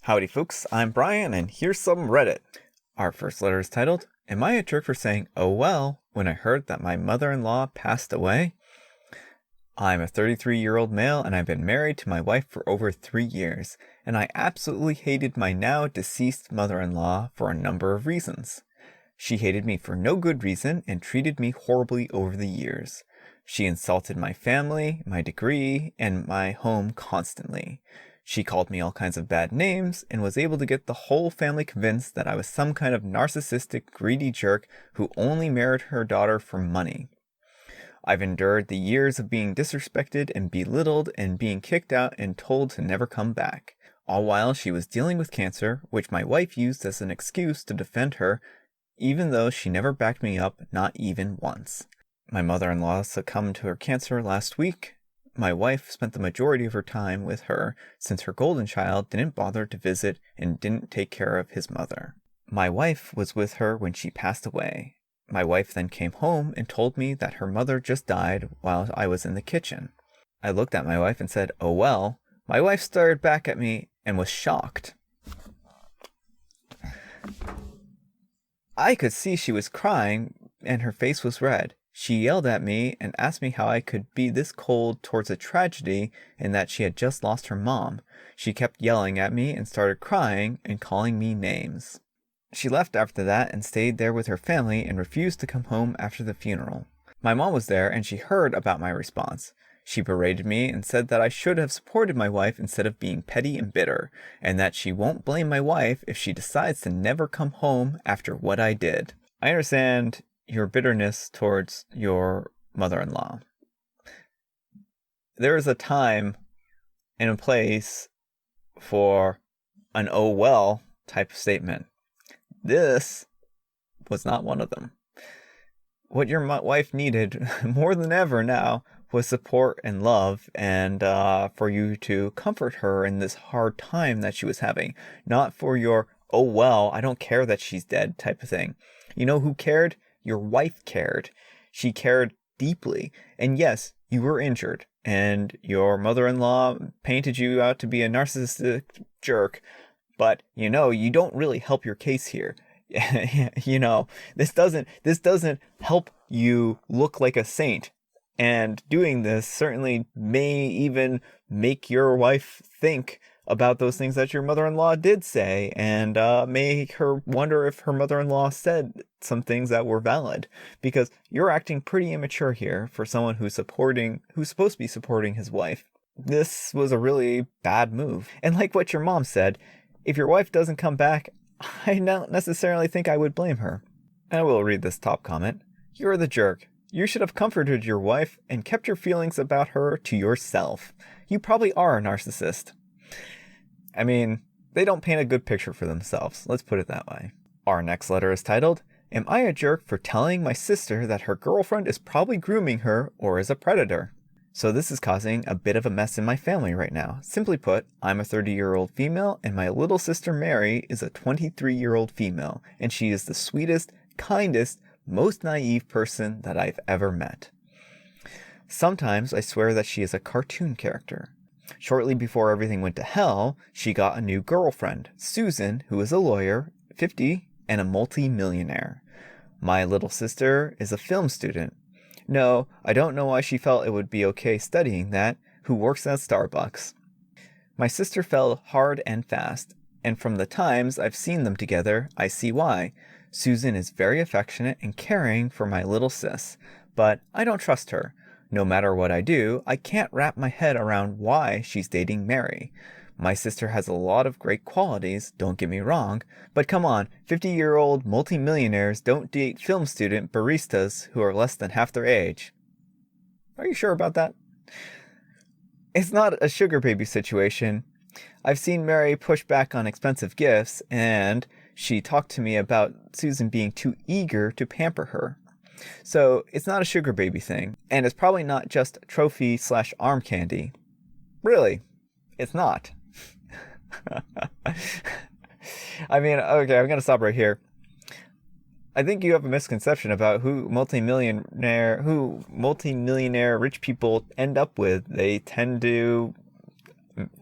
Howdy folks, I'm Brian and here's some Reddit. Our first letter is titled, Am I a jerk for saying, oh well, when I heard that my mother-in-law passed away? I'm a 33-year-old male and I've been married to my wife for over 3 years, and I absolutely hated my now deceased mother-in-law for a number of reasons. She hated me for no good reason and treated me horribly over the years. She insulted my family, my degree, and my home constantly. She called me all kinds of bad names and was able to get the whole family convinced that I was some kind of narcissistic, greedy jerk who only married her daughter for money. I've endured the years of being disrespected and belittled and being kicked out and told to never come back, all while she was dealing with cancer, which my wife used as an excuse to defend her, even though she never backed me up, not even once. My mother-in-law succumbed to her cancer last week. My wife spent the majority of her time with her since her golden child didn't bother to visit and didn't take care of his mother. My wife was with her when she passed away. My wife then came home and told me that her mother just died while I was in the kitchen. I looked at my wife and said, oh well. My wife stared back at me and was shocked. I could see she was crying and her face was red. She yelled at me and asked me how I could be this cold towards a tragedy and that she had just lost her mom. She kept yelling at me and started crying and calling me names. She left after that and stayed there with her family and refused to come home after the funeral. My mom was there and she heard about my response. She berated me and said that I should have supported my wife instead of being petty and bitter, and that she won't blame my wife if she decides to never come home after what I did. I understand your bitterness towards your mother-in-law. There is a time and a place for an oh well type of statement. This was not one of them. What your wife needed more than ever now was support and love, and for you to comfort her in this hard time that she was having, not for your oh well, I don't care that she's dead type of thing. You know who cared? Your wife cared. She cared deeply. And yes, you were injured, and your mother-in-law painted you out to be a narcissistic jerk, but you don't really help your case here. This doesn't help you look like a saint. And doing this certainly may even make your wife think about those things that your mother-in-law did say, and make her wonder if her mother-in-law said some things that were valid, because you're acting pretty immature here for someone who's supposed to be supporting his wife. This was a really bad move. And like what your mom said, if your wife doesn't come back, I don't necessarily think I would blame her. And I will read this top comment. You're the jerk. You should have comforted your wife and kept your feelings about her to yourself. You probably are a narcissist. I mean, they don't paint a good picture for themselves. Let's put it that way. Our next letter is titled, Am I a jerk for telling my sister that her girlfriend is probably grooming her or is a predator? So this is causing a bit of a mess in my family right now. Simply put, I'm a 30-year-old female and my little sister Mary is a 23-year-old female, and she is the sweetest, kindest, most naive person that I've ever met. Sometimes I swear that she is a cartoon character. Shortly before everything went to hell, she got a new girlfriend, Susan, who is a lawyer, 50, and a multi-millionaire. My little sister is a film student. No, I don't know why she felt it would be okay studying that, who works at Starbucks. My sister fell hard and fast, and from the times I've seen them together, I see why. Susan is very affectionate and caring for my little sis, but I don't trust her. No matter what I do, I can't wrap my head around why she's dating Mary. My sister has a lot of great qualities, don't get me wrong, but come on, 50-year-old multimillionaires don't date film student baristas who are less than half their age. Are you sure about that? It's not a sugar baby situation. I've seen Mary push back on expensive gifts, and she talked to me about Susan being too eager to pamper her. So it's not a sugar baby thing, and it's probably not just trophy/arm candy. Really, it's not. I mean, okay, I'm going to stop right here. I think you have a misconception about who multimillionaire rich people end up with. They tend to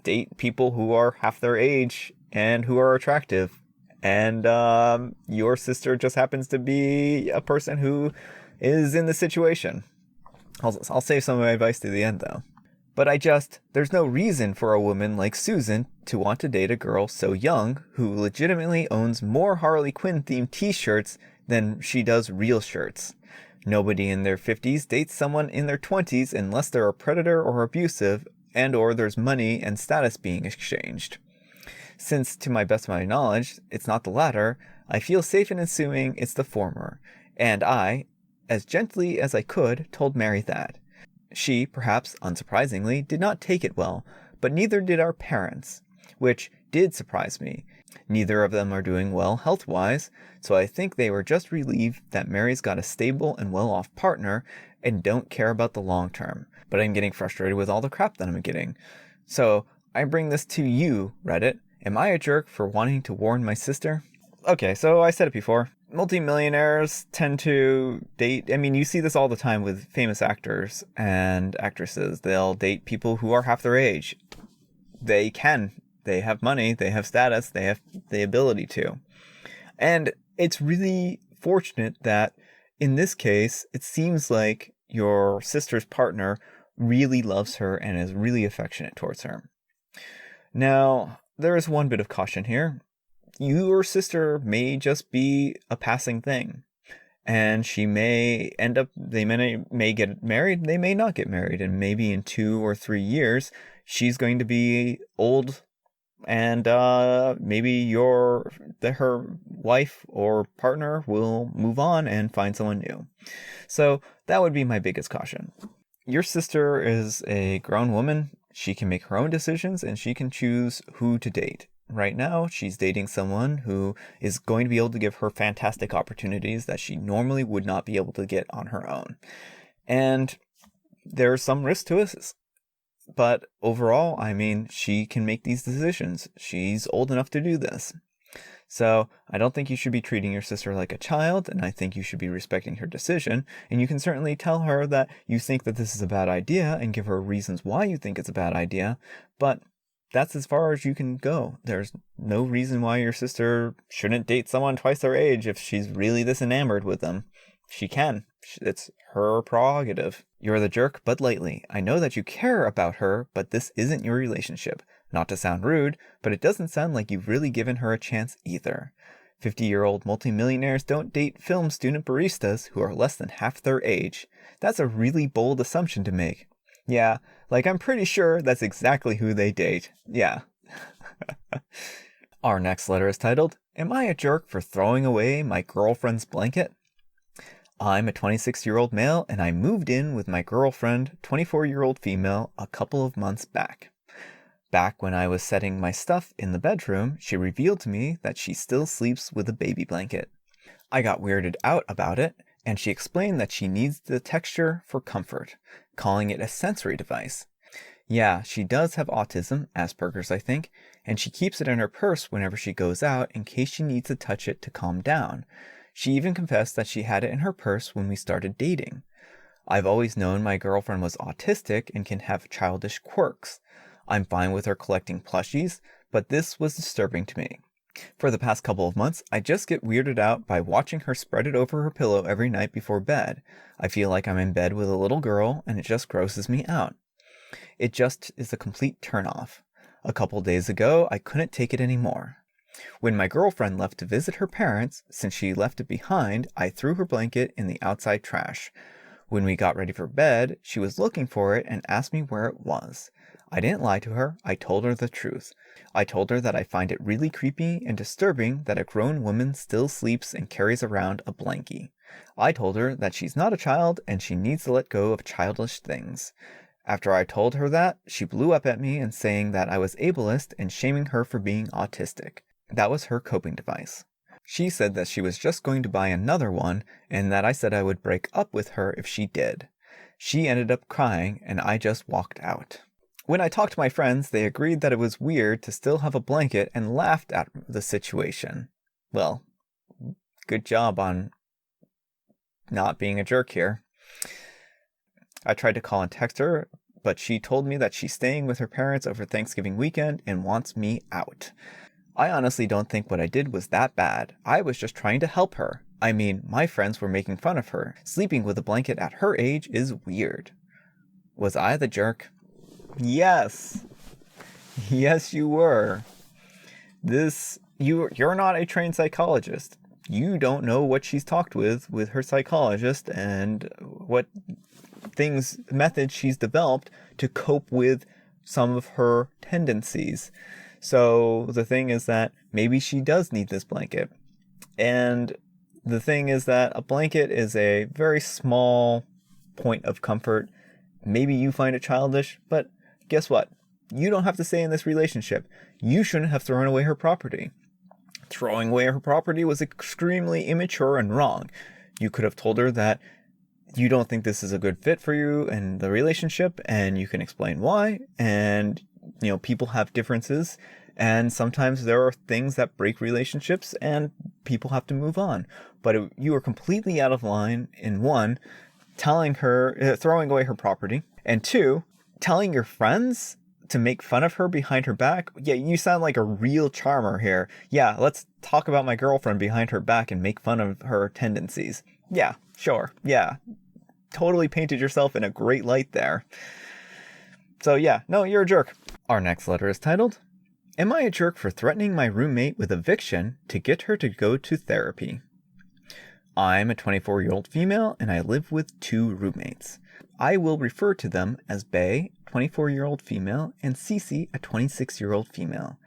date people who are half their age and who are attractive. And your sister just happens to be a person who is in the situation. I'll save some of my advice to the end, though. But there's no reason for a woman like Susan to want to date a girl so young who legitimately owns more Harley Quinn themed t-shirts than she does real shirts. Nobody in their 50s dates someone in their 20s unless they're a predator or abusive, and or there's money and status being exchanged. Since, to my best of my knowledge, it's not the latter, I feel safe in assuming it's the former, and I, as gently as I could, told Mary that. She, perhaps unsurprisingly, did not take it well, but neither did our parents, which did surprise me. Neither of them are doing well health-wise, so I think they were just relieved that Mary's got a stable and well-off partner and don't care about the long term. But I'm getting frustrated with all the crap that I'm getting. So I bring this to you, Reddit. Am I a jerk for wanting to warn my sister? Okay, so I said it before. Multimillionaires tend to date, you see this all the time with famous actors and actresses. They'll date people who are half their age. They have money, they have status, they have the ability to. And it's really fortunate that in this case, it seems like your sister's partner really loves her and is really affectionate towards her. Now, there is one bit of caution here. Your sister may just be a passing thing, and she may they may get married, they may not get married, and maybe in 2 or 3 years, she's going to be old, and maybe her wife or partner will move on and find someone new. So that would be my biggest caution. Your sister is a grown woman. She can make her own decisions, and she can choose who to date. Right now, she's dating someone who is going to be able to give her fantastic opportunities that she normally would not be able to get on her own. And there's some risk to it. But overall, she can make these decisions. She's old enough to do this. So I don't think you should be treating your sister like a child, and I think you should be respecting her decision. And you can certainly tell her that you think that this is a bad idea and give her reasons why you think it's a bad idea. But that's as far as you can go. There's no reason why your sister shouldn't date someone twice their age if she's really this enamored with them. She can. It's her prerogative. You're the jerk, but lately. I know that you care about her, but this isn't your relationship. Not to sound rude, but it doesn't sound like you've really given her a chance either. 50-year-old multimillionaires don't date film student baristas who are less than half their age. That's a really bold assumption to make. Yeah, I'm pretty sure that's exactly who they date. Yeah. Our next letter is titled, Am I a Jerk for Throwing Away My Girlfriend's Blanket? I'm a 26-year-old male, and I moved in with my girlfriend, 24-year-old female, a couple of months back. Back when I was setting my stuff in the bedroom, she revealed to me that she still sleeps with a baby blanket. I got weirded out about it, and she explained that she needs the texture for comfort, calling it a sensory device. Yeah, she does have autism, Asperger's I think, and she keeps it in her purse whenever she goes out in case she needs to touch it to calm down. She even confessed that she had it in her purse when we started dating. I've always known my girlfriend was autistic and can have childish quirks. I'm fine with her collecting plushies, but this was disturbing to me. For the past couple of months, I just get weirded out by watching her spread it over her pillow every night before bed. I feel like I'm in bed with a little girl, and it just grosses me out. It just is a complete turnoff. A couple days ago, I couldn't take it anymore. When my girlfriend left to visit her parents, since she left it behind, I threw her blanket in the outside trash. When we got ready for bed, she was looking for it and asked me where it was. I didn't lie to her, I told her the truth. I told her that I find it really creepy and disturbing that a grown woman still sleeps and carries around a blankie. I told her that she's not a child and she needs to let go of childish things. After I told her that, she blew up at me and saying that I was ableist and shaming her for being autistic. That was her coping device. She said that she was just going to buy another one and that I said I would break up with her if she did. She ended up crying and I just walked out. When I talked to my friends, they agreed that it was weird to still have a blanket and laughed at the situation. Well, good job on not being a jerk here. I tried to call and text her, but she told me that she's staying with her parents over Thanksgiving weekend and wants me out. I honestly don't think what I did was that bad. I was just trying to help her. I mean, my friends were making fun of her. Sleeping with a blanket at her age is weird. Was I the jerk? Yes. Yes, you were. You're not a trained psychologist. You don't know what she's talked with her psychologist and what methods she's developed to cope with some of her tendencies. So the thing is that maybe she does need this blanket. And the thing is that a blanket is a very small point of comfort. Maybe you find it childish, but guess what? You don't have to stay in this relationship. You shouldn't have thrown away her property. Throwing away her property was extremely immature and wrong. You could have told her that you don't think this is a good fit for you and the relationship, and you can explain why. And, people have differences, and sometimes there are things that break relationships, and people have to move on. But you were completely out of line in one, throwing away her property, and two, telling your friends to make fun of her behind her back. Yeah, you sound like a real charmer here. Yeah, let's talk about my girlfriend behind her back and make fun of her tendencies. Yeah, sure. Yeah. Totally painted yourself in a great light there. So yeah, no, you're a jerk. Our next letter is titled, Am I a jerk for threatening my roommate with eviction to get her to go to therapy? I'm a 24-year-old female and I live with 2 roommates. I will refer to them as Bae, 24-year-old female, and Cece, a 26-year-old female.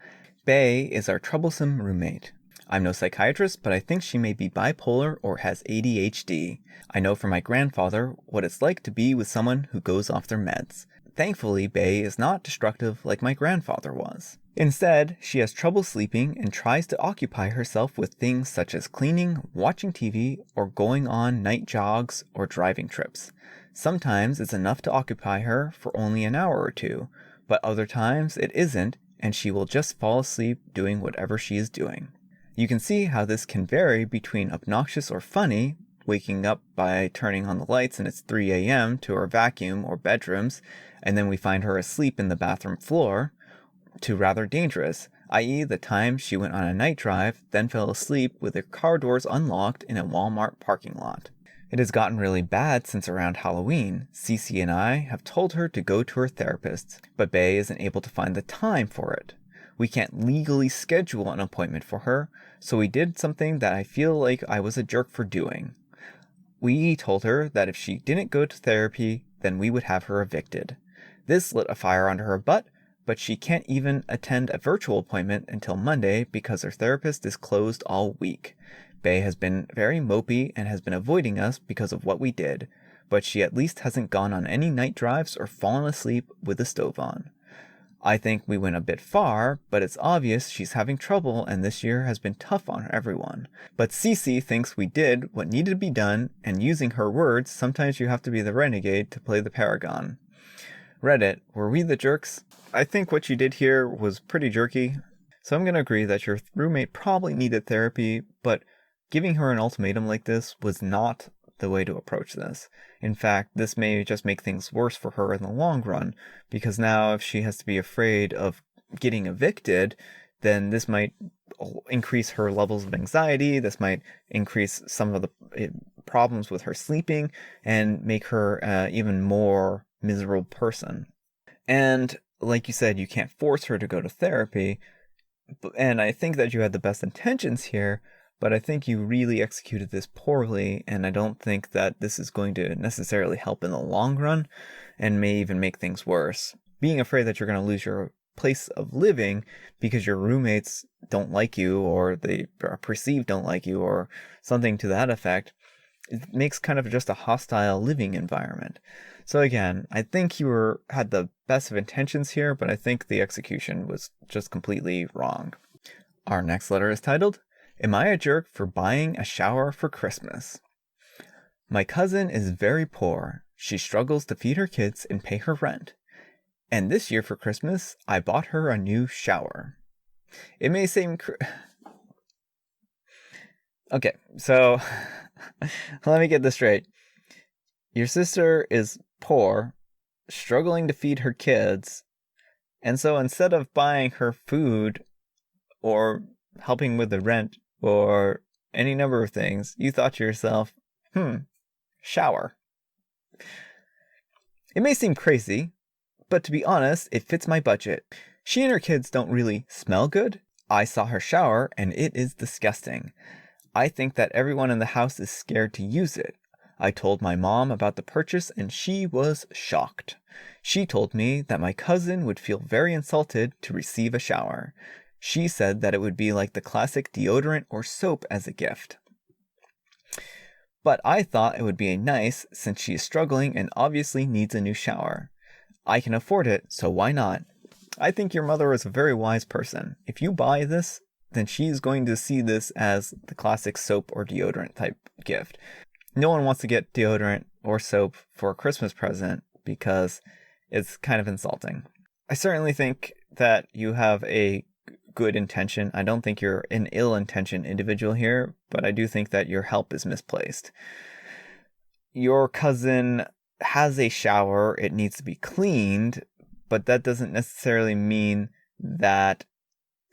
Bae is our troublesome roommate. I'm no psychiatrist, but I think she may be bipolar or has ADHD. I know from my grandfather what it's like to be with someone who goes off their meds. Thankfully, Bae is not destructive like my grandfather was. Instead, she has trouble sleeping and tries to occupy herself with things such as cleaning, watching TV, or going on night jogs or driving trips. Sometimes it's enough to occupy her for only an hour or two, but other times it isn't, and she will just fall asleep doing whatever she is doing. You can see how this can vary between obnoxious or funny, waking up by turning on the lights and it's 3 a.m. to her vacuum or bedrooms, and then we find her asleep in the bathroom floor, to rather dangerous, i.e. the time she went on a night drive, then fell asleep with her car doors unlocked in a Walmart parking lot. It has gotten really bad since around Halloween. Cece and I have told her to go to her therapist, but Bae isn't able to find the time for it. We can't legally schedule an appointment for her, so we did something that I feel like I was a jerk for doing. We told her that if she didn't go to therapy, then we would have her evicted. This lit a fire under her butt, but she can't even attend a virtual appointment until Monday because her therapist is closed all week. Bae has been very mopey and has been avoiding us because of what we did, but she at least hasn't gone on any night drives or fallen asleep with the stove on. I think we went a bit far, but it's obvious she's having trouble and this year has been tough on everyone. But Cece thinks we did what needed to be done, and using her words, sometimes you have to be the renegade to play the paragon. Reddit, were we the jerks? I think what you did here was pretty jerky, so I'm going to agree that your roommate probably needed therapy, but giving her an ultimatum like this was not the way to approach this. In fact, this may just make things worse for her in the long run, because now if she has to be afraid of getting evicted, then this might increase her levels of anxiety, this might increase some of the problems with her sleeping, and make her even more miserable person. And like you said, you can't force her to go to therapy, and I think that you had the best intentions here, but I think you really executed this poorly, and I don't think that this is going to necessarily help in the long run, and may even make things worse. Being afraid that you're going to lose your place of living because your roommates don't like you, or they are perceived don't like you, or something to that effect, it makes kind of just a hostile living environment. So again, I think you had the best of intentions here, but I think the execution was just completely wrong. Our next letter is titled, Am I a jerk for buying a shower for Christmas? My cousin is very poor. She struggles to feed her kids and pay her rent. And this year for Christmas, I bought her a new shower. It may seem... Okay, so let me get this straight. Your sister is poor, struggling to feed her kids, and so instead of buying her food or helping with the rent, or any number of things, you thought to yourself, shower. It may seem crazy, but to be honest, it fits my budget. She and her kids don't really smell good. I saw her shower, and it is disgusting. I think that everyone in the house is scared to use it. I told my mom about the purchase, and she was shocked. She told me that my cousin would feel very insulted to receive a shower. She said that it would be like the classic deodorant or soap as a gift. But I thought it would be nice since she is struggling and obviously needs a new shower. I can afford it, so why not? I think your mother is a very wise person. If you buy this, then she's going to see this as the classic soap or deodorant type gift. No one wants to get deodorant or soap for a Christmas present because it's kind of insulting. I certainly think that you have a good intention. I don't think you're an ill-intentioned individual here, but I do think that your help is misplaced. Your cousin has a shower. It needs to be cleaned, but that doesn't necessarily mean that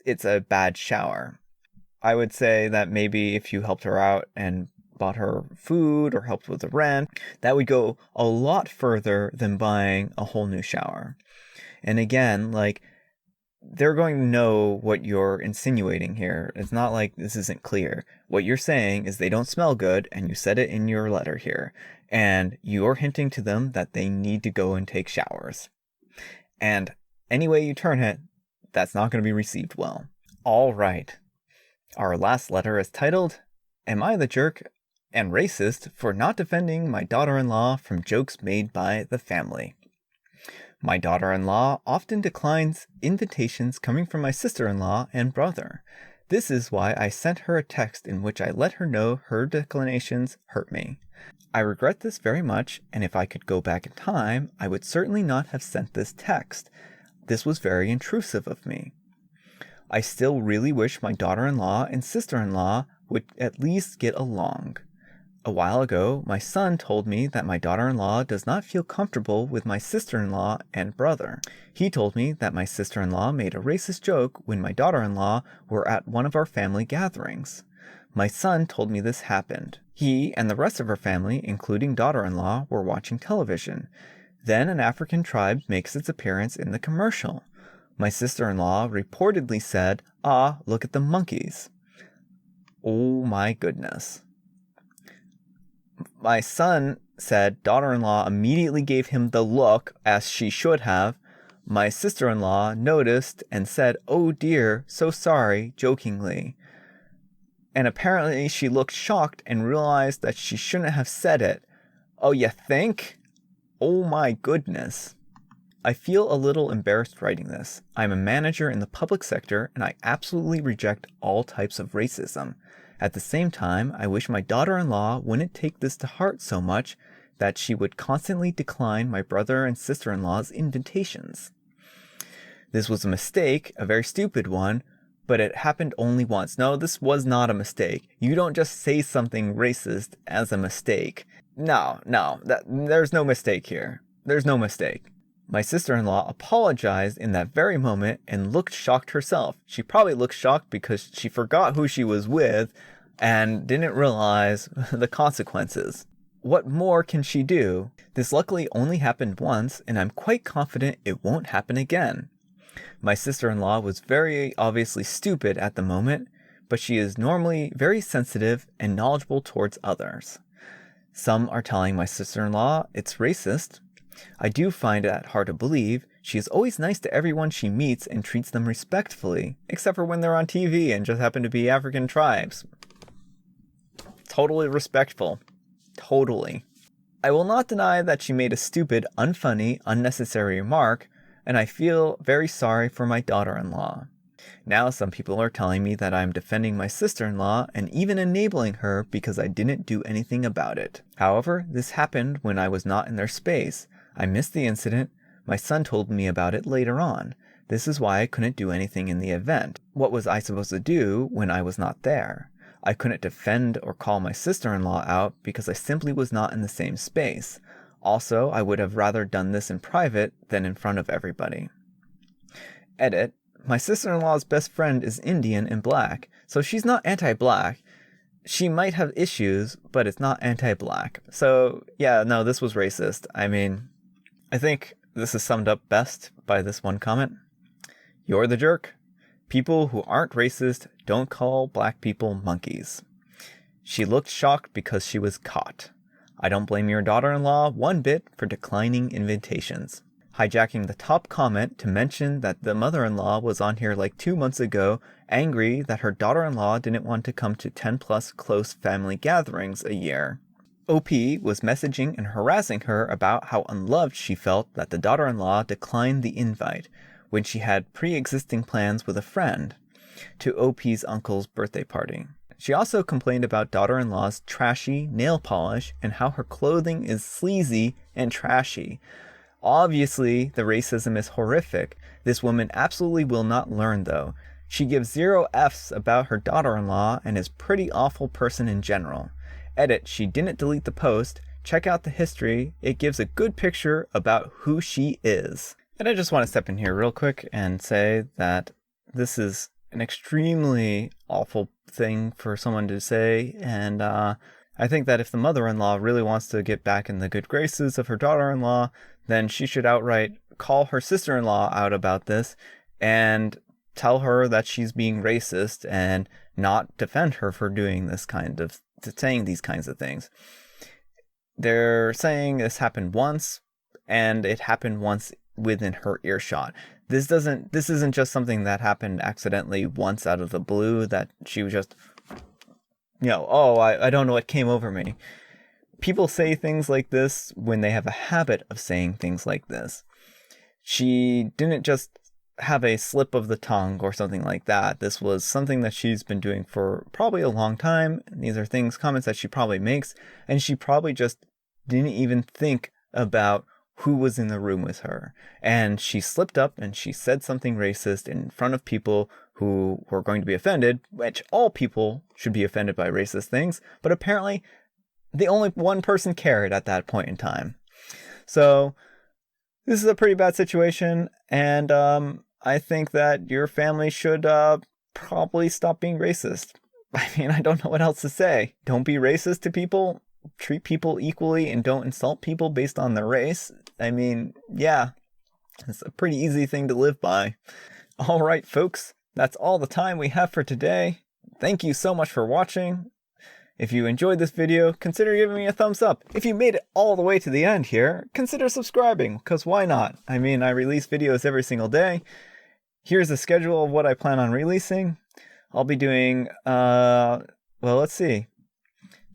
it's a bad shower. I would say that maybe if you helped her out and bought her food or helped with the rent, that would go a lot further than buying a whole new shower. And again, they're going to know what you're insinuating here. It's not like this isn't clear. What you're saying is they don't smell good, and you said it in your letter here. And you're hinting to them that they need to go and take showers. And any way you turn it, that's not going to be received well. All right. Our last letter is titled, Am I the Jerk and Racist for Not Defending My Daughter-in-Law from Jokes Made by the Family? My daughter-in-law often declines invitations coming from my sister-in-law and brother. This is why I sent her a text in which I let her know her declinations hurt me. I regret this very much, and if I could go back in time, I would certainly not have sent this text. This was very intrusive of me. I still really wish my daughter-in-law and sister-in-law would at least get along. A while ago, my son told me that my daughter-in-law does not feel comfortable with my sister-in-law and brother. He told me that my sister-in-law made a racist joke when my daughter-in-law were at one of our family gatherings. My son told me this happened. He and the rest of her family, including daughter-in-law, were watching television. Then an African tribe makes its appearance in the commercial. My sister-in-law reportedly said, "Ah, look at the monkeys." Oh my goodness. My son said daughter-in-law immediately gave him the look, as she should have. My sister-in-law noticed and said, "Oh dear, so sorry," jokingly. And apparently she looked shocked and realized that she shouldn't have said it. Oh, you think? Oh my goodness. I feel a little embarrassed writing this. I'm a manager in the public sector and I absolutely reject all types of racism. At the same time, I wish my daughter-in-law wouldn't take this to heart so much that she would constantly decline my brother and sister-in-law's invitations. This was a mistake, a very stupid one, but it happened only once. No, this was not a mistake. You don't just say something racist as a mistake. No, there's no mistake here. There's no mistake. My sister-in-law apologized in that very moment and looked shocked herself. She probably looked shocked because she forgot who she was with and didn't realize the consequences. What more can she do? This luckily only happened once, and I'm quite confident it won't happen again. My sister-in-law was very obviously stupid at the moment, but she is normally very sensitive and knowledgeable towards others. Some are telling my sister-in-law it's racist. I do find that hard to believe. She is always nice to everyone she meets and treats them respectfully, except for when they're on TV and just happen to be African tribes. Totally respectful. Totally. I will not deny that she made a stupid, unfunny, unnecessary remark, and I feel very sorry for my daughter-in-law. Now some people are telling me that I'm defending my sister-in-law and even enabling her because I didn't do anything about it. However, this happened when I was not in their space. I missed the incident. My son told me about it later on. This is why I couldn't do anything in the event. What was I supposed to do when I was not there? I couldn't defend or call my sister-in-law out because I simply was not in the same space. Also, I would have rather done this in private than in front of everybody. Edit. My sister-in-law's best friend is Indian and black, so she's not anti-black. She might have issues, but it's not anti-black. So, yeah, no, this was racist. I mean, I think this is summed up best by this one comment. You're the jerk. People who aren't racist don't call black people monkeys. She looked shocked because she was caught. I don't blame your daughter-in-law one bit for declining invitations. Hijacking the top comment to mention that the mother-in-law was on here like 2 months ago, angry that her daughter-in-law didn't want to come to 10 plus close family gatherings a year. OP was messaging and harassing her about how unloved she felt that the daughter-in-law declined the invite when she had pre-existing plans with a friend to OP's uncle's birthday party. She also complained about daughter-in-law's trashy nail polish and how her clothing is sleazy and trashy. Obviously, the racism is horrific. This woman absolutely will not learn, though. She gives 0 Fs about her daughter-in-law and is a pretty awful person in general. Edit, she didn't delete the post. Check out the history. It gives a good picture about who she is. And I just want to step in here real quick and say that this is an extremely awful thing for someone to say, and I think that if the mother-in-law really wants to get back in the good graces of her daughter-in-law, then she should outright call her sister-in-law out about this and tell her that she's being racist and not defend her for doing this kind of, saying these kinds of things. They're saying this happened once, and it happened once within her earshot. This isn't just something that happened accidentally once out of the blue, that she was just, I don't know what came over me. People say things like this when they have a habit of saying things like this. She didn't just have a slip of the tongue or something like that. This was something that she's been doing for probably a long time. These are comments that she probably makes, and she probably just didn't even think about who was in the room with her. And she slipped up and she said something racist in front of people who were going to be offended, which all people should be offended by racist things, but apparently the only one person cared at that point in time. So this is a pretty bad situation, and I think that your family should probably stop being racist. I mean, I don't know what else to say. Don't be racist to people. Treat people equally and don't insult people based on their race. I mean, yeah, it's a pretty easy thing to live by. All right, folks, that's all the time we have for today. Thank you so much for watching. If you enjoyed this video, consider giving me a thumbs up. If you made it all the way to the end here, consider subscribing, because why not? I mean, I release videos every single day. Here's the schedule of what I plan on releasing. I'll be doing, let's see.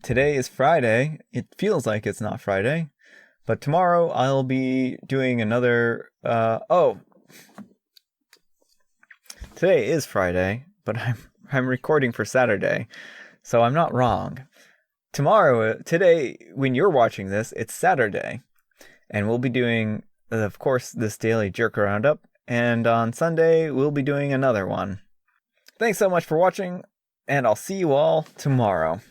Today is Friday. It feels like it's not Friday, but tomorrow I'll be doing another, today is Friday, but I'm recording for Saturday, so I'm not wrong. Today, when you're watching this, it's Saturday, and we'll be doing, of course, this daily jerk roundup, and on Sunday, we'll be doing another one. Thanks so much for watching, and I'll see you all tomorrow.